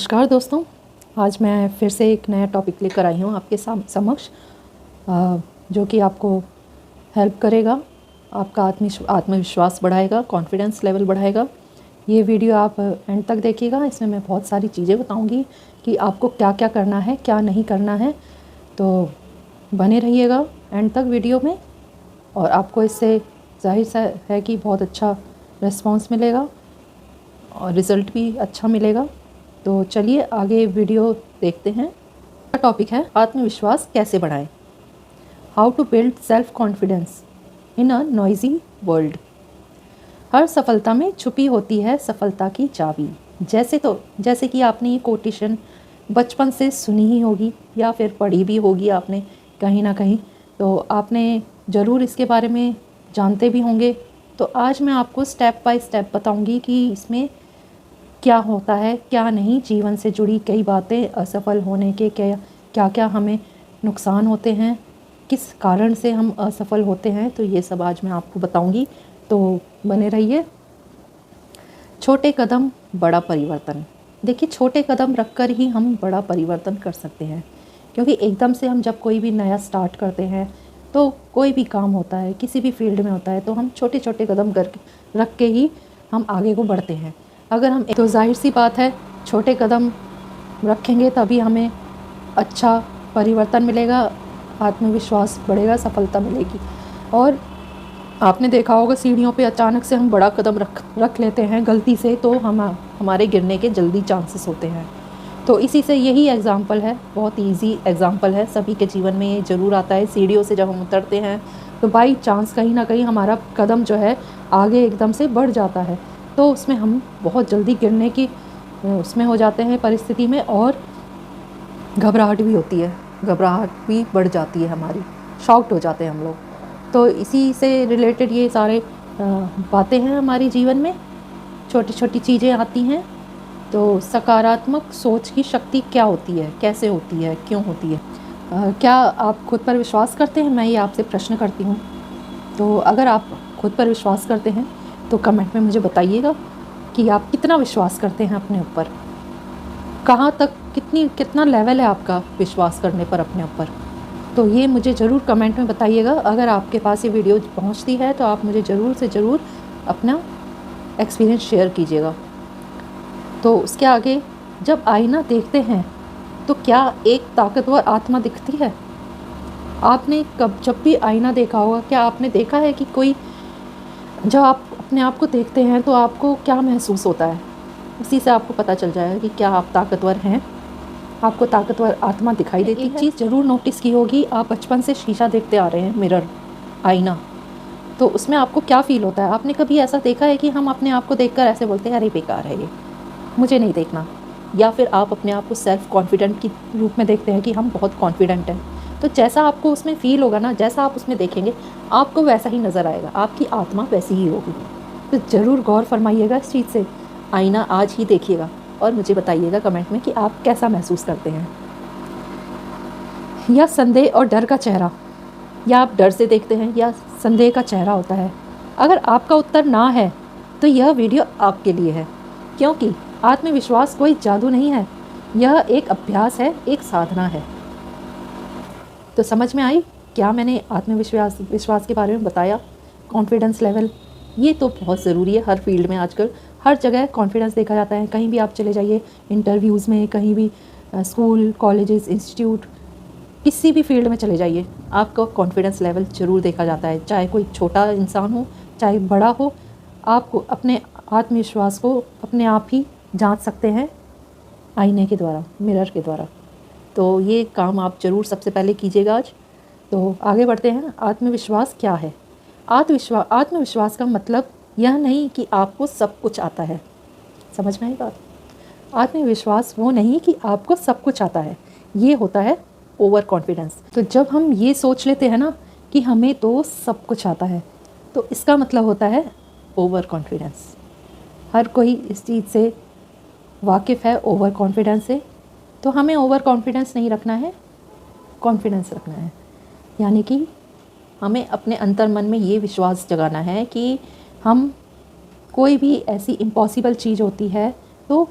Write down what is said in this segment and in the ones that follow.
नमस्कार दोस्तों, आज मैं फिर से एक नया टॉपिक लेकर आई हूँ आपके समक्ष, जो कि आपको हेल्प करेगा, आपका आत्मविश्वास बढ़ाएगा, कॉन्फिडेंस लेवल बढ़ाएगा। ये वीडियो आप एंड तक देखिएगा। इसमें मैं बहुत सारी चीज़ें बताऊँगी कि आपको क्या क्या करना है, क्या नहीं करना है। तो बने रहिएगा एंड तक वीडियो में, और आपको इससे जाहिर सा है कि बहुत अच्छा रिस्पॉन्स मिलेगा और रिज़ल्ट भी अच्छा मिलेगा। तो चलिए आगे वीडियो देखते हैं। टॉपिक है आत्मविश्वास कैसे बढ़ाएं, how to build self confidence in a noisy world. हर सफलता में छुपी होती है सफलता की चाबी। जैसे कि आपने ये कोटेशन बचपन से सुनी ही होगी या फिर पढ़ी भी होगी आपने कहीं ना कहीं, तो आपने ज़रूर इसके बारे में जानते भी होंगे। तो आज मैं आपको स्टेप बाय स्टेप बताऊंगी कि इसमें क्या होता है, क्या नहीं। जीवन से जुड़ी कई बातें, असफल होने के क्या क्या हमें नुकसान होते हैं, किस कारण से हम असफल होते हैं, तो ये सब आज मैं आपको बताऊंगी। तो बने रहिए। छोटे कदम बड़ा परिवर्तन। देखिए, छोटे कदम रखकर ही हम बड़ा परिवर्तन कर सकते हैं, क्योंकि एकदम से हम जब कोई भी नया स्टार्ट करते हैं, तो कोई भी काम होता है, किसी भी फील्ड में होता है, तो हम छोटे छोटे कदम रख के ही हम आगे को बढ़ते हैं। अगर हम तो जाहिर सी बात है, छोटे कदम रखेंगे तभी हमें अच्छा परिवर्तन मिलेगा, आत्मविश्वास बढ़ेगा, सफलता मिलेगी। और आपने देखा होगा, सीढ़ियों पे अचानक से हम बड़ा कदम रख लेते हैं गलती से, तो हमारे गिरने के जल्दी चांसेस होते हैं। तो इसी से यही एग्ज़ाम्पल है, बहुत इजी एग्ज़ाम्पल है, सभी के जीवन में ये ज़रूर आता है। सीढ़ियों से जब हम उतरते हैं तो बाई चांस कहीं ना कहीं हमारा कदम जो है आगे एकदम से बढ़ जाता है, तो उसमें हम बहुत जल्दी गिरने की उसमें हो जाते हैं परिस्थिति में, और घबराहट भी होती है, घबराहट भी बढ़ जाती है हमारी, शॉक्ड हो जाते हैं हम लोग। तो इसी से रिलेटेड ये सारे बातें हैं हमारे जीवन में, छोटी छोटी चीज़ें आती हैं। तो सकारात्मक सोच की शक्ति क्या होती है, कैसे होती है, क्यों होती है? क्या आप खुद पर विश्वास करते हैं? मैं ये आपसे प्रश्न करती हूँ। तो अगर आप खुद पर विश्वास करते हैं तो कमेंट में मुझे बताइएगा कि आप कितना विश्वास करते हैं अपने ऊपर, कहाँ तक कितना लेवल है आपका विश्वास करने पर अपने ऊपर। तो ये मुझे ज़रूर कमेंट में बताइएगा। अगर आपके पास ये वीडियो पहुंचती है तो आप मुझे ज़रूर से ज़रूर अपना एक्सपीरियंस शेयर कीजिएगा। तो उसके आगे, जब आईना देखते हैं तो क्या एक ताकतवर आत्मा दिखती है? आपने जब भी आईना देखा होगा, क्या आपने देखा है कि कोई, जब आप अपने आप को देखते हैं तो आपको क्या महसूस होता है? इसी से आपको पता चल जाएगा कि क्या आप ताकतवर हैं, आपको ताकतवर आत्मा दिखाई देती है। एक चीज़ ज़रूर नोटिस की होगी, आप बचपन से शीशा देखते आ रहे हैं, मिरर, आईना, तो उसमें आपको क्या फ़ील होता है? आपने कभी ऐसा देखा है कि हम अपने आप को देखकर ऐसे बोलते हैं, अरे बेकार है ये, मुझे नहीं देखना? या फिर आप अपने आप को सेल्फ कॉन्फिडेंट के रूप में देखते हैं कि हम बहुत कॉन्फिडेंट हैं। तो जैसा आपको उसमें फ़ील होगा ना, जैसा आप उसमें देखेंगे, आपको वैसा ही नज़र आएगा, आपकी आत्मा वैसी ही होगी। तो ज़रूर गौर फरमाइएगा इस चीज़ से। आईना आज ही देखिएगा और मुझे बताइएगा कमेंट में कि आप कैसा महसूस करते हैं। या संदेह और डर का चेहरा, या आप डर से देखते हैं या संदेह का चेहरा होता है? अगर आपका उत्तर ना है तो यह वीडियो आपके लिए है, क्योंकि आत्मविश्वास कोई जादू नहीं है, यह एक अभ्यास है, एक साधना है। तो समझ में आई क्या मैंने विश्वास के बारे में बताया? कॉन्फिडेंस लेवल, ये तो बहुत ज़रूरी है हर फील्ड में। आजकल हर जगह कॉन्फिडेंस देखा जाता है। कहीं भी आप चले जाइए, इंटरव्यूज़ में, कहीं भी स्कूल, कॉलेजेस, इंस्टीट्यूट, किसी भी फील्ड में चले जाइए, आपका कॉन्फिडेंस लेवल ज़रूर देखा जाता है। चाहे कोई छोटा इंसान हो, चाहे बड़ा हो, आपको अपने आत्मविश्वास को अपने आप ही जांच सकते हैं आईने के द्वारा, मिरर के द्वारा। तो ये काम आप ज़रूर सबसे पहले कीजिएगा आज। तो आगे बढ़ते हैं। आत्मविश्वास क्या है? आत्मविश्वास का मतलब यह नहीं कि आपको सब कुछ आता है। समझ में आई बात? आत्मविश्वास वो नहीं कि आपको सब कुछ आता है, ये होता है ओवर कॉन्फिडेंस। तो जब हम ये सोच लेते हैं ना कि हमें तो सब कुछ आता है, तो इसका मतलब होता है ओवर कॉन्फिडेंस। हर कोई इस चीज़ से वाकिफ़ है, ओवर कॉन्फिडेंस से। तो हमें ओवर कॉन्फिडेंस नहीं रखना है, कॉन्फिडेंस रखना है। यानी कि हमें अपने अंतर मन में ये विश्वास जगाना है कि हम, कोई भी ऐसी इम्पॉसिबल चीज़ होती है तो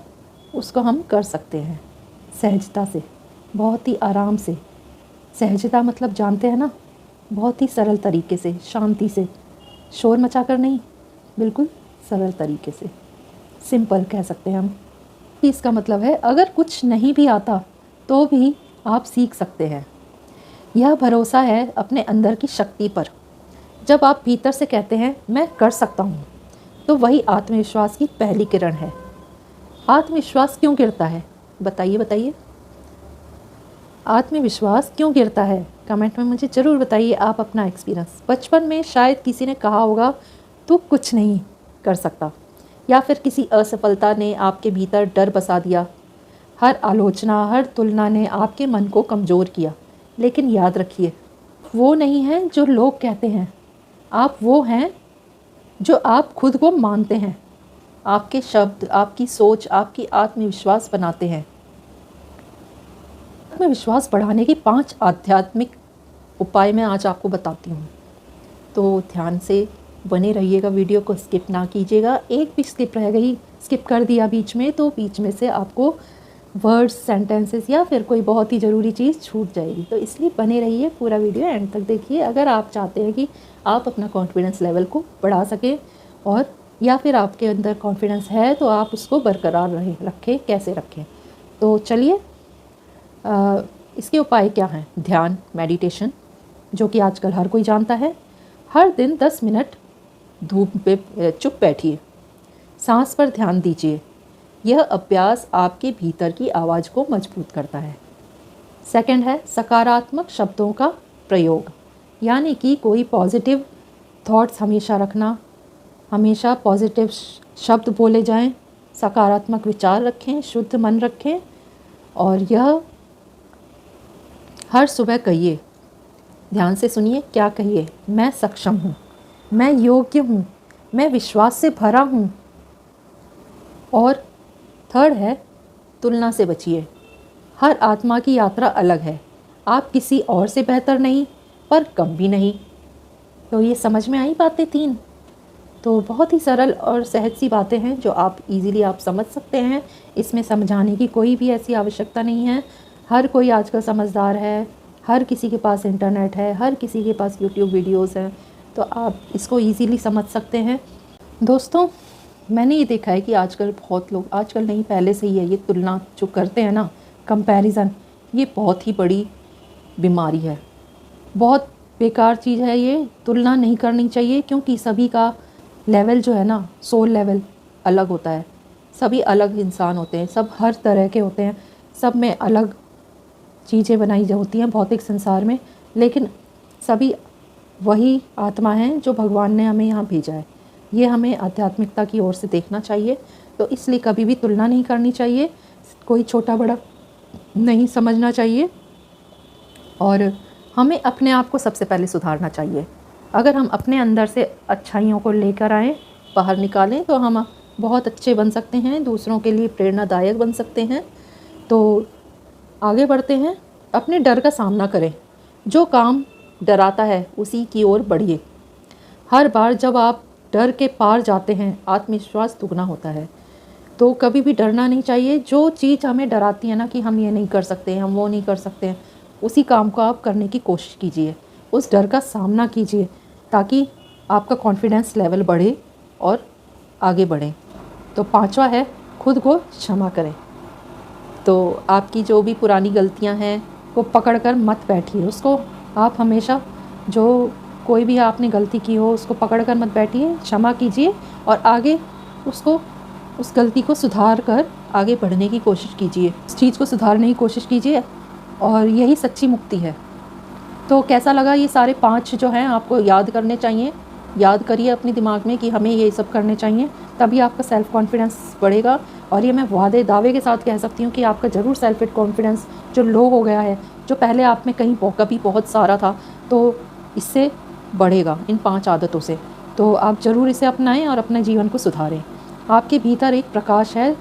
उसको हम कर सकते हैं सहजता से, बहुत ही आराम से। सहजता मतलब जानते हैं ना, बहुत ही सरल तरीके से, शांति से, शोर मचाकर नहीं, बिल्कुल सरल तरीके से, सिंपल कह सकते हैं हम। इसका मतलब है अगर कुछ नहीं भी आता तो भी आप सीख सकते हैं। यह भरोसा है अपने अंदर की शक्ति पर। जब आप भीतर से कहते हैं मैं कर सकता हूँ, तो वही आत्मविश्वास की पहली किरण है। आत्मविश्वास क्यों गिरता है, बताइए बताइए। आत्मविश्वास क्यों गिरता है, कमेंट में मुझे ज़रूर बताइए आप अपना एक्सपीरियंस। बचपन में शायद किसी ने कहा होगा तू कुछ नहीं कर सकता, या फिर किसी असफलता ने आपके भीतर डर बसा दिया। हर आलोचना, हर तुलना ने आपके मन को कमज़ोर किया। लेकिन याद रखिए, वो नहीं है जो लोग कहते हैं, आप वो हैं जो आप खुद को मानते हैं। आपके शब्द, आपकी सोच, आपकी आत्मविश्वास बनाते हैं। आत्मविश्वास बढ़ाने के 5 आध्यात्मिक उपाय मैं आज आपको बताती हूँ, तो ध्यान से बने रहिएगा, वीडियो को स्किप ना कीजिएगा। एक भी स्किप रह गई, स्किप कर दिया बीच में, तो बीच में से आपको वर्ड्स, सेंटेंसेस या फिर कोई बहुत ही ज़रूरी चीज़ छूट जाएगी। तो इसलिए बने रहिए, पूरा वीडियो एंड तक देखिए अगर आप चाहते हैं कि आप अपना कॉन्फिडेंस लेवल को बढ़ा सकें, और या फिर आपके अंदर कॉन्फिडेंस है तो आप उसको बरकरार रखें। कैसे रखें, तो चलिए इसके उपाय क्या हैं। ध्यान, मेडिटेशन, जो कि आजकल हर कोई जानता है। हर दिन 10 मिनट धूप पे चुप बैठिए, सांस पर ध्यान दीजिए। यह अभ्यास आपके भीतर की आवाज़ को मजबूत करता है। सेकंड है सकारात्मक शब्दों का प्रयोग, यानी कि कोई पॉजिटिव थॉट्स हमेशा रखना, हमेशा पॉजिटिव शब्द बोले जाएं, सकारात्मक विचार रखें, शुद्ध मन रखें। और यह हर सुबह कहिए, ध्यान से सुनिए क्या कहिए, मैं सक्षम हूँ, मैं योग्य हूँ, मैं विश्वास से भरा हूँ। और थर्ड है तुलना से बचिए। हर आत्मा की यात्रा अलग है, आप किसी और से बेहतर नहीं पर कम भी नहीं। तो ये समझ में आई बातें 3? तो बहुत ही सरल और सहज सी बातें हैं जो आप इजीली आप समझ सकते हैं। इसमें समझाने की कोई भी ऐसी आवश्यकता नहीं है। हर कोई आजकल समझदार है, हर किसी के पास इंटरनेट है, हर किसी के पास यूट्यूब वीडियोस हैं, तो आप इसको इजीली समझ सकते हैं। दोस्तों, मैंने ये देखा है कि आजकल बहुत लोग, आजकल नहीं पहले से ही है, ये तुलना जो करते हैं ना, कंपैरिजन, ये बहुत ही बड़ी बीमारी है, बहुत बेकार चीज़ है। ये तुलना नहीं करनी चाहिए, क्योंकि सभी का लेवल जो है ना, सोल लेवल अलग होता है। सभी अलग इंसान होते हैं, सब हर तरह के होते हैं, सब में अलग चीज़ें बनाई होती हैं भौतिक संसार में, लेकिन सभी वही आत्मा हैं जो भगवान ने हमें यहाँ भेजा है। ये हमें आध्यात्मिकता की ओर से देखना चाहिए। तो इसलिए कभी भी तुलना नहीं करनी चाहिए, कोई छोटा बड़ा नहीं समझना चाहिए, और हमें अपने आप को सबसे पहले सुधारना चाहिए। अगर हम अपने अंदर से अच्छाइयों को लेकर आएँ, बाहर निकालें, तो हम बहुत अच्छे बन सकते हैं, दूसरों के लिए प्रेरणादायक बन सकते हैं। तो आगे बढ़ते हैं, अपने डर का सामना करें। जो काम डराता है उसी की ओर बढ़िए। हर बार जब आप डर के पार जाते हैं, आत्मविश्वास दुगना होता है। तो कभी भी डरना नहीं चाहिए। जो चीज़ हमें डराती है ना, कि हम ये नहीं कर सकते, हम वो नहीं कर सकते, उसी काम को आप करने की कोशिश कीजिए, उस डर का सामना कीजिए, ताकि आपका कॉन्फिडेंस लेवल बढ़े और आगे बढ़ें। तो 5वां है खुद को क्षमा करें। तो आपकी जो भी पुरानी गलतियां हैं वो पकड़ कर मत बैठिए, उसको आप हमेशा, जो कोई भी आपने गलती की हो उसको पकड़ कर मत बैठिए, क्षमा कीजिए और आगे उसको, उस गलती को सुधार कर आगे बढ़ने की कोशिश कीजिए, उस चीज़ को सुधारने की कोशिश कीजिए, और यही सच्ची मुक्ति है। तो कैसा लगा? ये सारे 5 जो हैं आपको याद करने चाहिए। याद करिए अपने दिमाग में कि हमें ये सब करने चाहिए, तभी आपका सेल्फ़ कॉन्फिडेंस बढ़ेगा। और ये मैं दावे के साथ कह सकती हूँ कि आपका ज़रूर सेल्फ कॉन्फिडेंस जो लो हो गया है, जो पहले आप में कहीं कभी बहुत सारा था, तो इससे बढ़ेगा इन 5 आदतों से। तो आप ज़रूर इसे अपनाएं और अपने जीवन को सुधारें। आपके भीतर एक प्रकाश है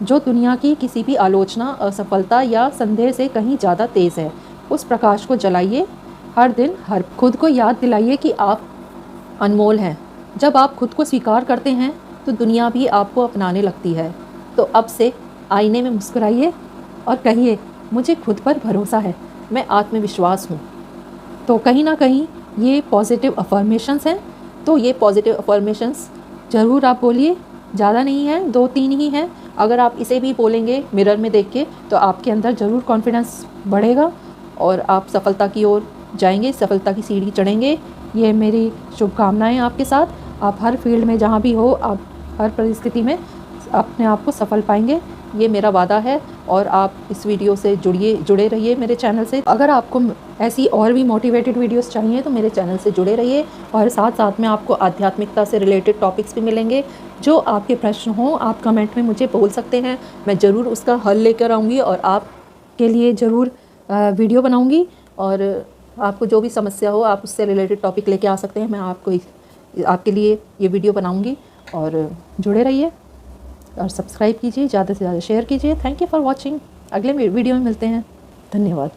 जो दुनिया की किसी भी आलोचना, असफलता या संदेह से कहीं ज़्यादा तेज़ है। उस प्रकाश को जलाइए हर दिन। हर खुद को याद दिलाइए कि आप अनमोल हैं। जब आप खुद को स्वीकार करते हैं तो दुनिया भी आपको अपनाने लगती है। तो अब से आईने में मुस्कुराइए और कहिए मुझे खुद पर भरोसा है, मैं आत्मविश्वास हूँ। तो कहीं ना कहीं ये पॉजिटिव अफर्मेशंस हैं। तो ये पॉजिटिव अफर्मेशंस ज़रूर आप बोलिए, ज़्यादा नहीं है, 2-3 ही हैं। अगर आप इसे भी बोलेंगे मिरर में देख के तो आपके अंदर ज़रूर कॉन्फिडेंस बढ़ेगा और आप सफलता की ओर जाएंगे, सफलता की सीढ़ी चढ़ेंगे। ये मेरी शुभकामनाएं आपके साथ। आप हर फील्ड में जहाँ भी हो, आप हर परिस्थिति में अपने आप को सफल पाएंगे, ये मेरा वादा है। और आप इस वीडियो से जुड़े रहिए मेरे चैनल से। अगर आपको ऐसी और भी मोटिवेटेड वीडियोस चाहिए तो मेरे चैनल से जुड़े रहिए। और साथ साथ में आपको आध्यात्मिकता से रिलेटेड टॉपिक्स भी मिलेंगे। जो आपके प्रश्न हों आप कमेंट में मुझे बोल सकते हैं, मैं ज़रूर उसका हल लेकर आऊँगी और आपके लिए ज़रूर वीडियो बनाऊँगी। और आपको जो भी समस्या हो आप उससे रिलेटेड टॉपिक लेके आ सकते हैं, मैं आपके लिए ये वीडियो बनाऊँगी। और जुड़े रहिए और सब्सक्राइब कीजिए, ज़्यादा से ज़्यादा शेयर कीजिए। Thank you for watching. अगले वीडियो में मिलते हैं। धन्यवाद।